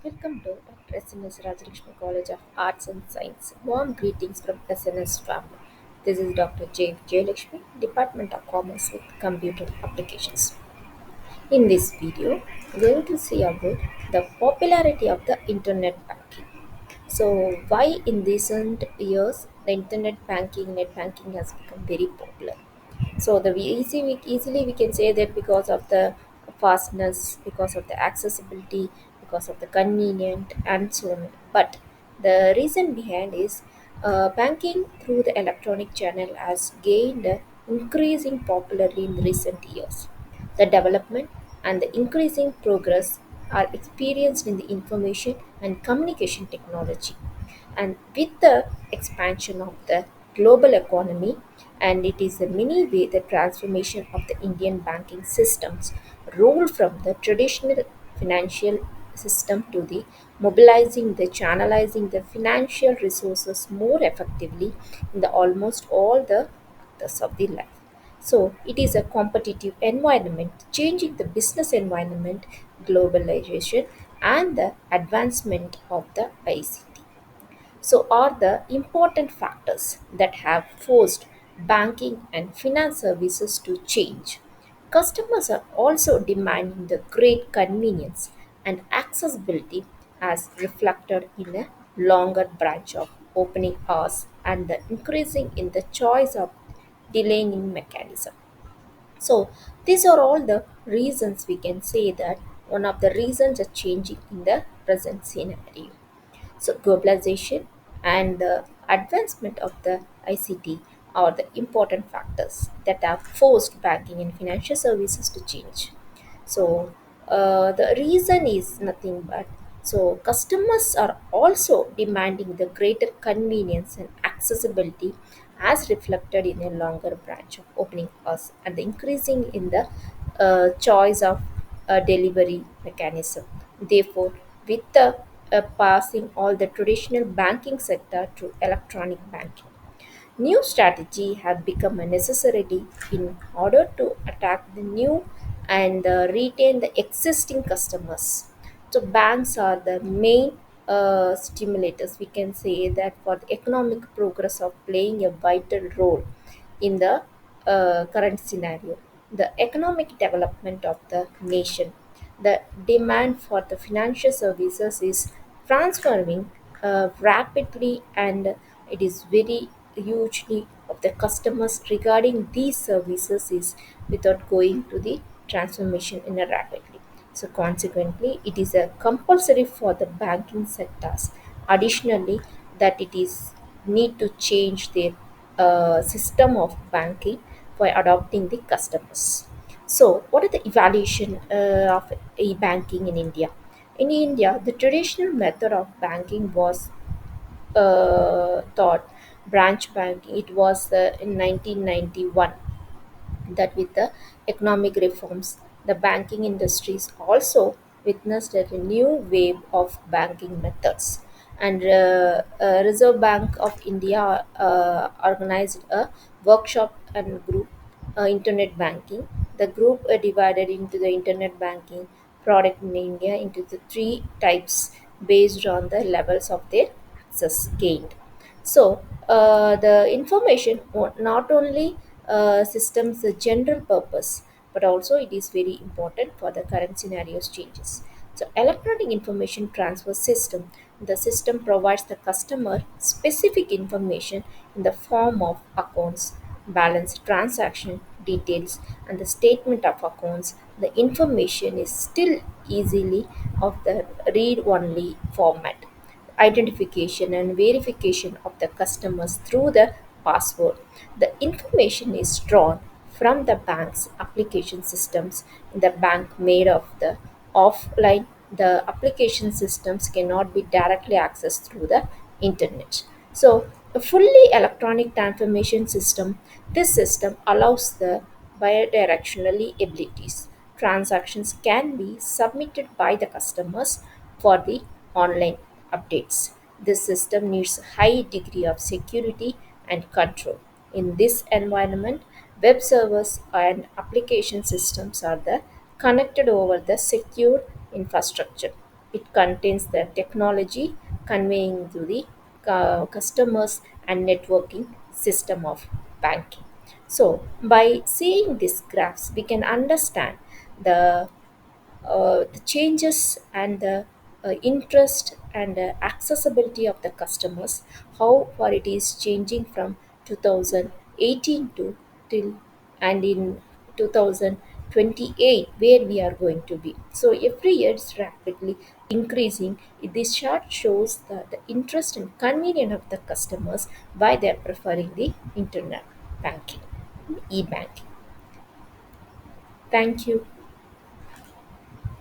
Welcome to Dr. SNS Rajalakshmi College of Arts and Science. Warm greetings from SNS family. This is Dr. J. Jayalakshmi, Department of Commerce with Computer Applications. In this video, we are going to see about the popularity of the Internet banking. So, why in recent years the Internet banking, net banking has become very popular? So easily we can say that because of the fastness, because of the accessibility, because of the convenient and so on. But the reason behind is banking through the electronic channel has gained increasing popularity in recent years. The development and the increasing progress are experienced in the information and communication technology, and with the expansion of the global economy, and it is a many way the transformation of the Indian banking systems role from the traditional financial system to the mobilizing the channelizing the financial resources more effectively in the almost all the aspects of the life. So it is a competitive environment changing the business environment, globalization, and the advancement of the ICT so are the important factors that have forced banking and finance services to change. Customers are also demanding the great convenience and accessibility as reflected in a longer branch of opening hours and the increasing in the choice of delaying mechanism. So these are all the reasons we can say that one of the reasons are changing in the present scenario. So, globalization and the advancement of the ICT are the important factors that have forced banking and financial services to change. So, the reason is nothing but customers are also demanding the greater convenience and accessibility as reflected in a longer branch of opening hours and the increasing in the choice of delivery mechanism. Therefore, with the passing all the traditional banking sector to electronic banking, new strategy have become a necessity in order to attack the new and retain the existing customers. So banks are the main stimulators. We can say that for the economic progress of playing a vital role in the current scenario. The economic development of the nation, the demand for the financial services is transforming rapidly, and it is very hugely of the customers regarding these services is without going to the transformation in a rapidly. So consequently, it is a compulsory for the banking sectors. Additionally, that it is need to change their system of banking for adopting the customers. So, what is the evaluation of e-banking in India? In India, the traditional method of banking was thought branch banking. It was in 1991 that with the economic reforms, the banking industries also witnessed a new wave of banking methods. And Reserve Bank of India organized a workshop and group internet banking. The group divided into the internet banking product in India into the three types based on the levels of their access gained. So the information not only systems the general purpose, but also it is very important for the current scenarios changes. So electronic information transfer system, the system provides the customer specific information in the form of accounts, balance, transaction details, and the statement of accounts. The information is still easily of the read only format, identification and verification of the customers through the password. The information is drawn from the bank's application systems. The bank made of the offline. The application systems cannot be directly accessed through the internet. So a fully electronic transformation system, this system allows the bidirectionally abilities. Transactions can be submitted by the customers for the online updates. This system needs a high degree of security and control. In this environment, web servers and application systems are the connected over the secure infrastructure. It contains the technology conveying to the customers and networking system of banking. So, by seeing these graphs, we can understand the changes and the interest and accessibility of the customers, how far it is changing from 2018 to till and in 2028 where we are going to be. So every year it's rapidly increasing. This chart shows the interest and convenience of the customers why they are preferring the internet banking, e-banking. Thank you.